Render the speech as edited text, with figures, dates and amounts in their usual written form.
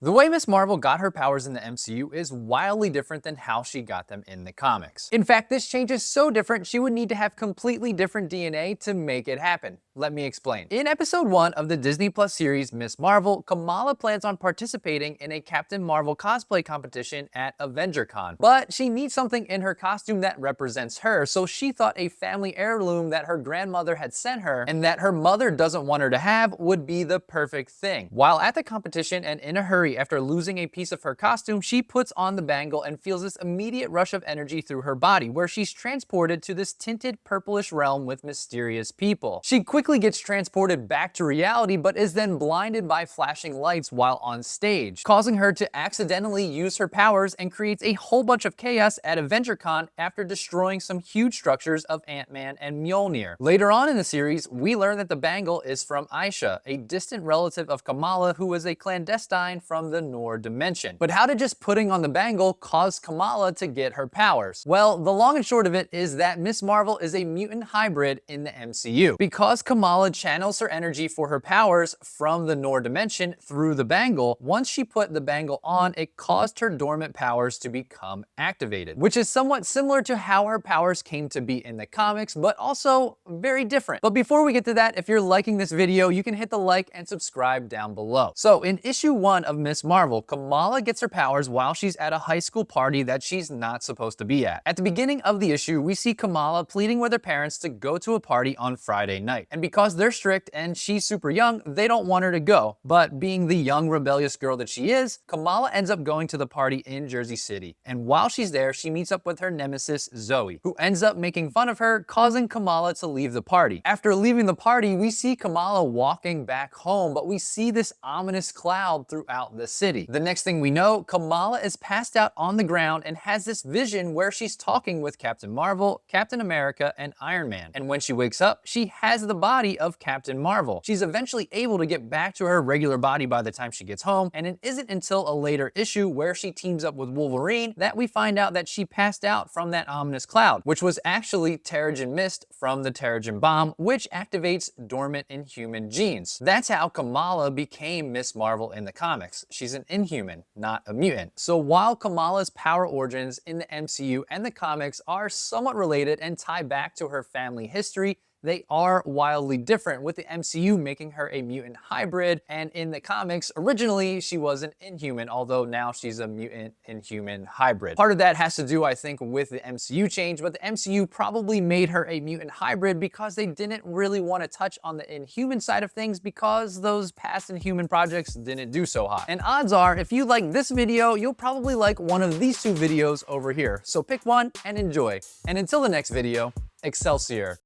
The way Miss Marvel got her powers in the MCU is wildly different than how she got them in the comics. In fact, this change is so different she would need to have completely different DNA to make it happen. Let me explain. In episode 1 of the Disney Plus series Miss Marvel, Kamala plans on participating in a Captain Marvel cosplay competition at AvengerCon. But she needs something in her costume that represents her, so she thought a family heirloom that her grandmother had sent her and that her mother doesn't want her to have would be the perfect thing. While at the competition and in a hurry after losing a piece of her costume, she puts on the bangle and feels this immediate rush of energy through her body, where she's transported to this tinted purplish realm with mysterious people. She quickly gets transported back to reality, but is then blinded by flashing lights while on stage, causing her to accidentally use her powers and creates a whole bunch of chaos at AvengerCon after destroying some huge structures of Ant-Man and Mjolnir. Later on in the series, we learn that the bangle is from Aisha, a distant relative of Kamala who was a clandestine from the Noor dimension. But how did just putting on the bangle cause Kamala to get her powers? Well, the long and short of it is that Miss Marvel is a mutant hybrid in the MCU. Because Kamala channels her energy for her powers from the Noor dimension through the bangle, once she put the bangle on, it caused her dormant powers to become activated, which is somewhat similar to how her powers came to be in the comics, but also very different. But before we get to that, if you're liking this video, you can hit the like and subscribe down below. So in issue 1 of Miss Marvel, Kamala gets her powers while she's at a high school party that she's not supposed to be at. At the beginning of the issue, we see Kamala pleading with her parents to go to a party on Friday night. And because they're strict and she's super young, they don't want her to go. But being the young, rebellious girl that she is, Kamala ends up going to the party in Jersey City. And while she's there, she meets up with her nemesis, Zoe, who ends up making fun of her, causing Kamala to leave the party. After leaving the party, we see Kamala walking back home, but we see this ominous cloud throughout the city. The next thing we know, Kamala is passed out on the ground and has this vision where she's talking with Captain Marvel, Captain America, and Iron Man. And when she wakes up, she has the body of Captain Marvel. She's eventually able to get back to her regular body by the time she gets home, and it isn't until a later issue where she teams up with Wolverine that we find out that she passed out from that ominous cloud, which was actually Terrigen Mist from the Terrigen Bomb, which activates dormant Inhuman genes. That's how Kamala became Miss Marvel in the comics. She's an Inhuman, not a mutant. So while Kamala's power origins in the MCU and the comics are somewhat related and tie back to her family history, they are wildly different, with the MCU making her a mutant hybrid, and in the comics, originally she was an Inhuman, although now she's a mutant Inhuman hybrid. Part of that has to do, I think, with the MCU change, but the MCU probably made her a mutant hybrid because they didn't really want to touch on the Inhuman side of things because those past Inhuman projects didn't do so hot. And odds are, if you like this video, you'll probably like one of these two videos over here. So pick one and enjoy. And until the next video, Excelsior.